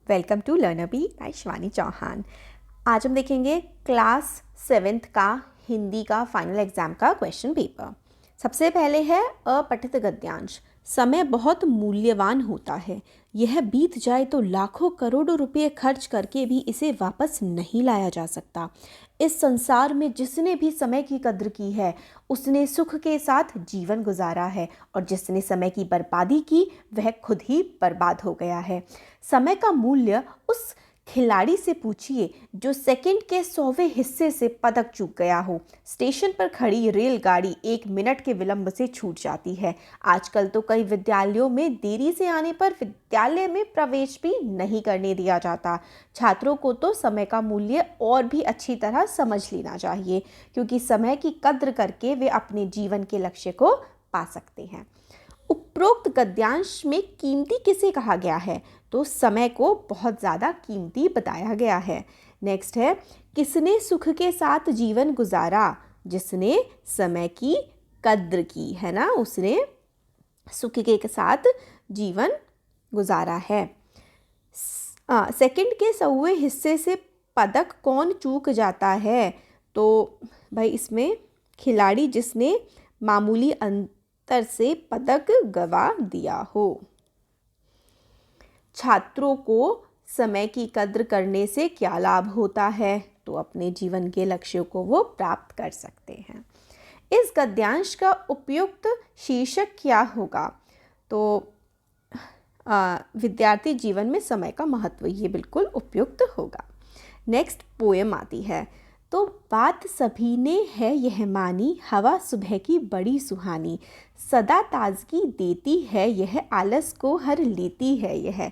Welcome to LearnBee by Shivani Chauhan. आज हम देखेंगे क्लास 7th का हिंदी का फाइनल एग्जाम का क्वेश्चन पेपर। सबसे पहले है अपठित गद्यांश। समय बहुत मूल्यवान होता है, यह बीत जाए तो लाखों करोड़ों रुपए खर्च करके भी इसे वापस नहीं लाया जा सकता। इस संसार में जिसने भी समय की कद्र की है उसने सुख के साथ जीवन गुजारा है, और जिसने समय की बर्बादी की वह खुद ही बर्बाद हो गया है। समय का मूल्य उस खिलाड़ी से पूछिए जो सेकंड के 100वें हिस्से से पदक चूक गया हो। स्टेशन पर खड़ी रेलगाड़ी 1 मिनट के विलंब से छूट जाती है। आजकल तो कई विद्यालयों में देरी से आने पर विद्यालय में प्रवेश भी नहीं करने दिया जाता। छात्रों को तो समय का मूल्य और भी अच्छी तरह समझ लेना चाहिए, क्योंकि समय की कद्र करके वे अपने जीवन के लक्ष्य को पा सकते हैं। उपरोक्त गद्यांश में कीमती किसे कहा गया है? तो समय को बहुत ज़्यादा कीमती बताया गया है। नेक्स्ट है, किसने सुख के साथ जीवन गुजारा? जिसने समय की कद्र की है ना, उसने सुख के साथ जीवन गुजारा है। सेकंड के 100वें हिस्से से पदक कौन चूक जाता है? तो भाई इसमें खिलाड़ी जिसने मामूली अंतर से पदक गवा दिया हो। छात्रों को समय की कद्र करने से क्या लाभ होता है? तो अपने जीवन के लक्ष्यों को वो प्राप्त कर सकते हैं। इस गद्यांश का उपयुक्त शीर्षक क्या होगा? तो विद्यार्थी जीवन में समय का महत्व, ये बिल्कुल उपयुक्त होगा। नेक्स्ट पोएम आती है। तो बात सभी ने है यह मानी, हवा सुबह की बड़ी सुहानी, सदा ताजगी देती है यह, आलस को हर लेती है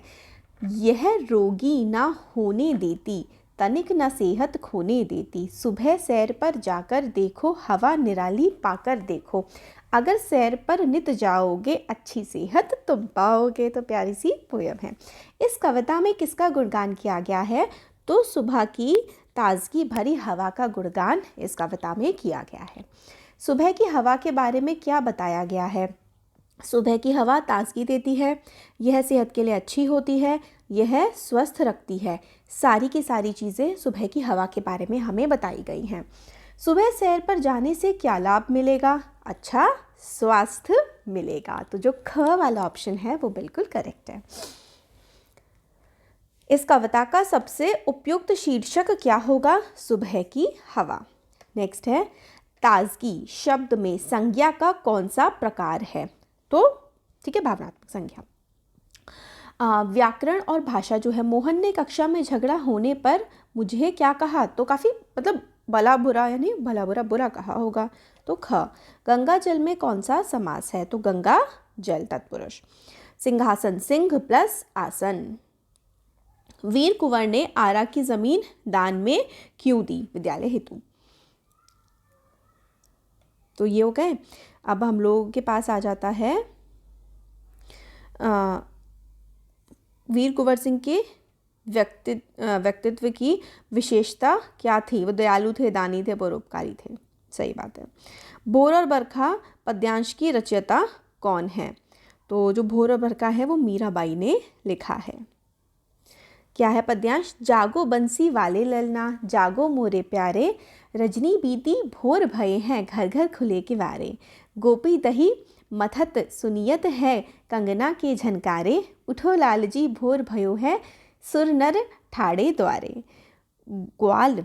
यह रोगी ना होने देती, तनिक न सेहत खोने देती, सुबह सैर पर जाकर देखो, हवा निराली पाकर देखो, अगर सैर पर नित जाओगे अच्छी सेहत तुम पाओगे। तो प्यारी सी पोयम है। इस कविता में किसका गुणगान किया गया है? तो सुबह की ताजगी भरी हवा का गुणगान इस कविता में किया गया है। सुबह की हवा के बारे में क्या बताया गया है? सुबह की हवा ताजगी देती है, यह सेहत के लिए अच्छी होती है, यह स्वस्थ रखती है। सारी की सारी चीज़ें सुबह की हवा के बारे में हमें बताई गई हैं। सुबह सैर पर जाने से क्या लाभ मिलेगा? अच्छा स्वास्थ्य मिलेगा। तो जो ख वाला ऑप्शन है वो बिल्कुल करेक्ट है। इस कविता का सबसे उपयुक्त शीर्षक क्या होगा? सुबह की हवा। नेक्स्ट है, ताजगी शब्द में संज्ञा का कौन सा प्रकार है? तो ठीक है, भावनात्मक संज्ञा। व्याकरण और भाषा जो है, मोहन ने कक्षा में झगड़ा होने पर मुझे क्या कहा? तो काफ़ी मतलब भला बुरा, यानी भला बुरा बुरा कहा होगा। तो ख। गंगा जल में कौन सा समास है? तो गंगा जल तत्पुरुष। सिंहासन सिंह प्लस आसन। वीर कुंवर ने आरा की जमीन दान में क्यों दी? विद्यालय हेतु। तो ये हो गए। अब हम लोगों के पास आ जाता है वीर कुंवर सिंह के व्यक्तित्व की विशेषता क्या थी? वो दयालु थे, दानी थे, परोपकारी थे। सही बात है। भोर और बरखा पद्यांश की रचयिता कौन है? तो जो भोर और बरखा है वो मीराबाई ने लिखा है। क्या है पद्यांश? जागो बंसी वाले ललना, जागो मोरे प्यारे, रजनी बीती भोर भये हैं, घर घर खुले किवारे, गोपी दही मथत सुनियत है, कंगना के झनकारे, उठो लालजी भोर भयो है, सुर नर ठाड़े द्वारे, ग्वाल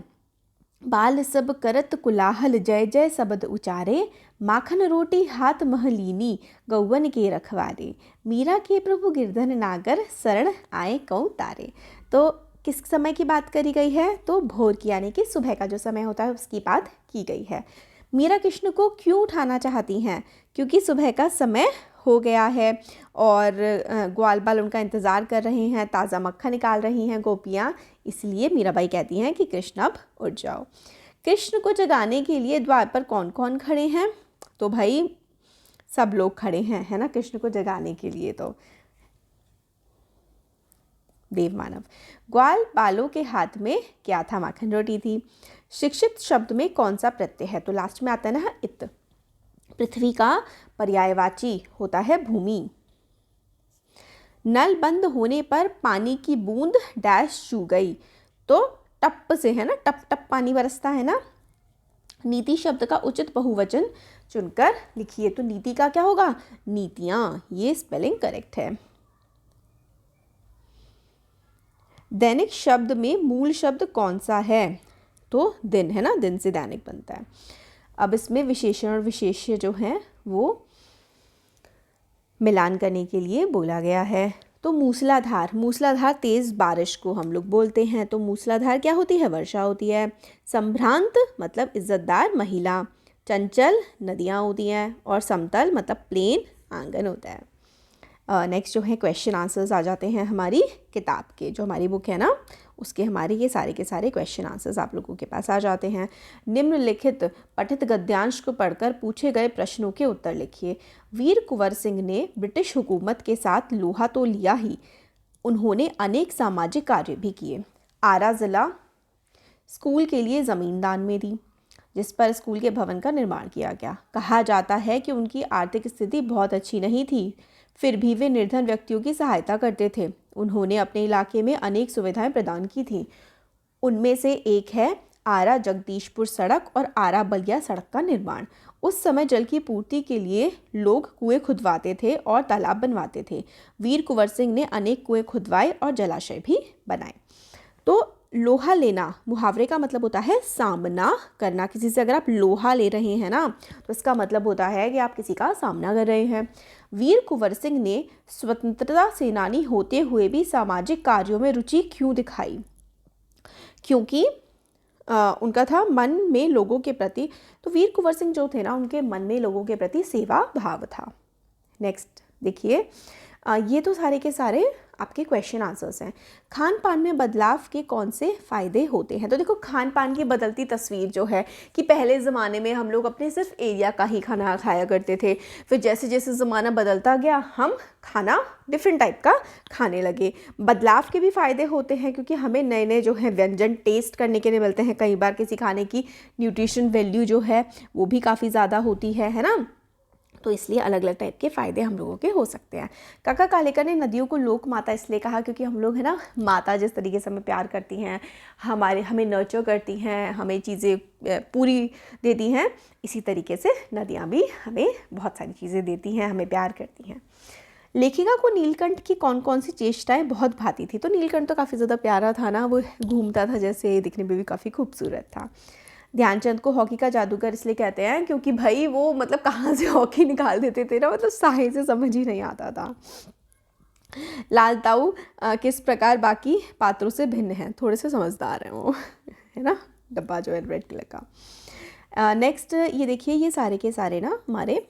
बाल सब करत कुलाहल, जय जय शब्द उचारे, माखन रोटी हाथ महलीनी, गौवन के रखवारे, मीरा के प्रभु गिरधन नागर, शरण आए कौ तारे। तो किस समय की बात करी गई है? तो भोर की, यानी कि सुबह का जो समय होता है उसकी बात की गई है। मीरा कृष्ण को क्यों उठाना चाहती हैं? क्योंकि सुबह का समय हो गया है और ग्वाल बाल उनका इंतज़ार कर रहे हैं, ताज़ा मक्खन निकाल रही हैं गोपियाँ, इसलिए मीराबाई कहती हैं कि कृष्ण अब उठ जाओ। कृष्ण को जगाने के लिए द्वार पर कौन कौन खड़े हैं? तो भाई सब लोग खड़े हैं, है ना, कृष्ण को जगाने के लिए। तो देवमानव। ग्वाल बालों के हाथ में क्या था? माखन रोटी थी। शिक्षित शब्द में कौन सा प्रत्यय है? तो लास्ट में आता है ना इत। पृथ्वी का पर्यायवाची होता है भूमि। नल बंद होने पर पानी की बूंद डैश छू गई, तो टप से है ना, टप टप पानी बरसता है ना। नीति शब्द का उचित बहुवचन चुनकर लिखिए। तो नीति का क्या होगा, नीतियां, ये स्पेलिंग करेक्ट है। दैनिक शब्द में मूल शब्द कौन सा है, तो दिन है ना, दिन से दैनिक बनता है। अब इसमें विशेषण और विशेष्य जो हैं वो मिलान करने के लिए बोला गया है। तो मूसलाधार, मूसलाधार तेज बारिश को हम लोग बोलते हैं। तो मूसलाधार क्या होती है, वर्षा होती है। संभ्रांत मतलब इज्जतदार महिला। चंचल नदियाँ होती हैं। और समतल मतलब प्लेन आंगन होता है। नेक्स्ट जो है क्वेश्चन आंसर्स आ जाते हैं हमारी किताब के, जो हमारी बुक है ना उसके हमारे ये सारे के सारे क्वेश्चन आंसर्स आप लोगों के पास आ जाते हैं। निम्नलिखित पठित गद्यांश को पढ़कर पूछे गए प्रश्नों के उत्तर लिखिए। वीर कुंवर सिंह ने ब्रिटिश हुकूमत के साथ लोहा तो लिया ही, उन्होंने अनेक सामाजिक कार्य भी किए। आरा ज़िला स्कूल के लिए ज़मीन दान में दी, जिस पर स्कूल के भवन का निर्माण किया गया। कहा जाता है कि उनकी आर्थिक स्थिति बहुत अच्छी नहीं थी, फिर भी वे निर्धन व्यक्तियों की सहायता करते थे। उन्होंने अपने इलाके में अनेक सुविधाएं प्रदान की थीं। उनमें से एक है आरा जगदीशपुर सड़क और आरा बलिया सड़क का निर्माण। उस समय जल की पूर्ति के लिए लोग कुएं खुदवाते थे और तालाब बनवाते थे। वीर कुंवर सिंह ने अनेक कुएं खुदवाए और जलाशय भी बनाए। तो लोहा लेना, मुहावरे का मतलब होता है सामना करना। किसी से अगर आप लोहा ले रहे हैं ना, तो इसका मतलब होता है कि आप किसी का सामना कर रहे हैं। वीर कुंवर सिंह ने स्वतंत्रता सेनानी होते हुए भी सामाजिक कार्यों में रुचि क्यों दिखाई, क्योंकि उनका था मन में लोगों के प्रति, तो वीर कुंवर सिंह जो थे ना, उनके मन में लोगों के प्रति सेवा भाव था। नेक्स्ट देखिए, ये तो सारे के सारे आपके क्वेश्चन आंसर्स हैं। खान पान में बदलाव के कौन से फ़ायदे होते हैं। तो देखो, खान पान की बदलती तस्वीर जो है कि पहले ज़माने में हम लोग अपने सिर्फ एरिया का ही खाना खाया करते थे, फिर जैसे जैसे ज़माना बदलता गया हम खाना डिफरेंट टाइप का खाने लगे। बदलाव के भी फ़ायदे होते हैं क्योंकि हमें नए नए जो है व्यंजन टेस्ट करने के लिए मिलते हैं। कई बार किसी खाने की न्यूट्रिशन वैल्यू जो है वो भी काफ़ी ज़्यादा होती है ना, तो इसलिए अलग अलग टाइप के फ़ायदे हम लोगों के हो सकते हैं। काका कालेकर ने नदियों को लोक माता इसलिए कहा क्योंकि हम लोग है ना, माता जिस तरीके से हमें प्यार करती हैं, हमें नर्चर करती हैं, हमें चीज़ें पूरी देती हैं, इसी तरीके से नदियाँ भी हमें बहुत सारी चीज़ें देती हैं, हमें प्यार करती हैं। लेखिका को नीलकंठ की कौन कौन सी चेष्टाएं बहुत भाती थी। तो नीलकंठ तो काफ़ी ज़्यादा प्यारा था ना, वो घूमता था जैसे, दिखने में भी काफ़ी खूबसूरत था। ध्यानचंद को हॉकी का जादूगर इसलिए कहते हैं क्योंकि भाई वो मतलब कहाँ से हॉकी निकाल देते थे ना, मतलब साहे से समझ ही नहीं आता था। लाल ताऊ किस प्रकार बाकी पात्रों से भिन्न है, थोड़े से समझदार हैं वो है ना, डब्बा जो है रेड कलर का। नेक्स्ट ये देखिए, ये सारे के सारे ना हमारे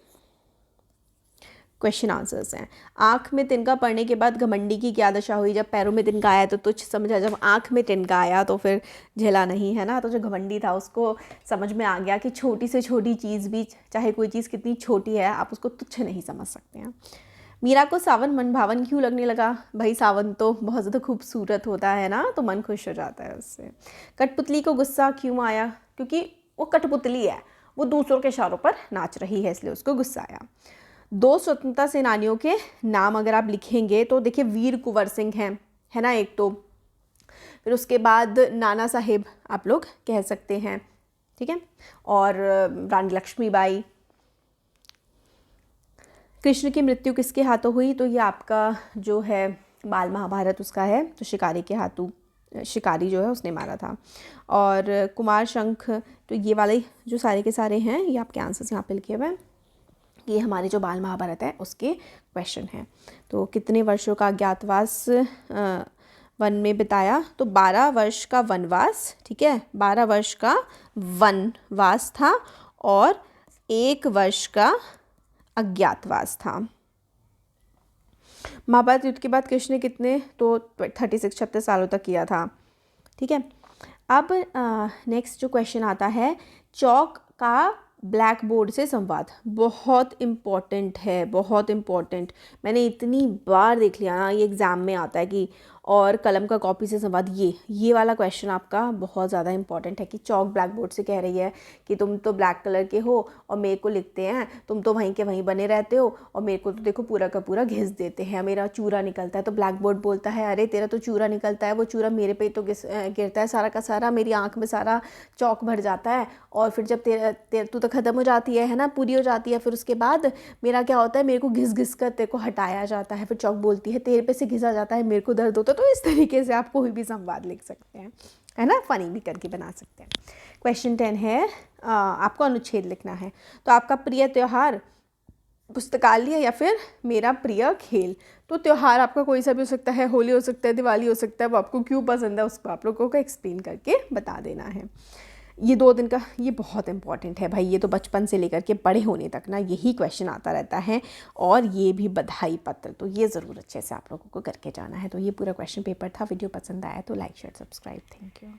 क्वेश्चन आंसर्स हैं। आँख में तिनका पड़ने के बाद घमंडी की क्या दशा हुई। जब पैरों में तिनका आया तो तुच्छ समझा, जब आँख में तिनका आया तो फिर झेला नहीं, है ना। तो जो घमंडी था उसको समझ में आ गया कि छोटी से छोटी चीज़ भी, चाहे कोई चीज़ कितनी छोटी है, आप उसको तुच्छ नहीं समझ सकते हैं। मीरा को सावन मन भावन क्यों लगने लगा। भाई सावन तो बहुत ज़्यादा खूबसूरत होता है ना, तो मन खुश हो जाता है उससे। कठपुतली को गुस्सा क्यों आया, क्योंकि वो कठपुतली है, वो दूसरों के इशारों पर नाच रही है, इसलिए उसको गुस्सा आया। दो स्वतंत्रता सेनानियों के नाम अगर आप लिखेंगे तो देखिए, वीर कुंवर सिंह हैं, है ना एक तो, फिर उसके बाद नाना साहेब आप लोग कह सकते हैं, ठीक है, और रानी लक्ष्मीबाई। कृष्ण की मृत्यु किसके हाथों हुई, तो ये आपका जो है बाल महाभारत उसका है, तो शिकारी के हाथों, शिकारी जो है उसने मारा था। और कुमार शंख, तो ये वाले जो सारे के सारे हैं ये आपके आंसर्स यहाँ पे लिखे हुए हैं, ये हमारे जो बाल महाभारत है उसके क्वेश्चन हैं। तो कितने वर्षों का अज्ञातवास वन में बिताया, तो 12 वर्ष का वनवास, ठीक है, 12 वर्ष का वनवास था और 1 वर्ष का अज्ञातवास था। महाभारत युद्ध के बाद कृष्ण ने कितने, तो 36 सालों तक किया था, ठीक है। अब नेक्स्ट जो क्वेश्चन आता है, चौक का ब्लैक बोर्ड से संवाद, बहुत इम्पॉर्टेंट है, बहुत इम्पॉर्टेंट। मैंने इतनी बार देख लिया ना, ये एग्ज़ाम में आता है कि और कलम का कॉपी से संवाद, ये वाला क्वेश्चन आपका बहुत ज़्यादा इंपॉर्टेंट है कि चौक ब्लैक बोर्ड से कह रही है कि तुम तो ब्लैक कलर के हो और मेरे को लिखते हैं, तुम तो वहीं के वहीं बने रहते हो और मेरे को तो देखो पूरा का पूरा घिस देते हैं, मेरा चूरा निकलता है। तो ब्लैक बोर्ड बोलता है अरे तेरा तो चूरा निकलता है, वो चूरा मेरे पे तो गिरता है सारा का सारा, मेरी आँख में सारा चौक भर जाता है और फिर जब तू तो ख़त्म हो जाती है ना, पूरी हो जाती है, फिर उसके बाद मेरा क्या होता है, मेरे को घिस घिस कर तेरे को हटाया जाता है। फिर चौक बोलती है तेरे पे से घिसा जाता है, मेरे को दर्द होता है। तो इस तरीके से आप कोई भी संवाद लिख सकते हैं, है ना, फ़नी भी करके बना सकते हैं। क्वेश्चन 10 है, आपको अनुच्छेद लिखना है। तो आपका प्रिय त्यौहार पुस्तकालय या फिर मेरा प्रिय खेल। तो त्यौहार आपका कोई सा भी हो सकता है, होली हो सकता है, दिवाली हो सकता है, वो आपको क्यों पसंद है उसको आप लोगों को एक्सप्लेन करके बता देना है। ये 2 दिन का ये बहुत इंपॉर्टेंट है भाई, ये तो बचपन से लेकर के बड़े होने तक ना यही क्वेश्चन आता रहता है, और ये भी बधाई पत्र, तो ये ज़रूर अच्छे से आप लोगों को करके जाना है। तो ये पूरा क्वेश्चन पेपर था। वीडियो पसंद आया तो like share subscribe. Thank you.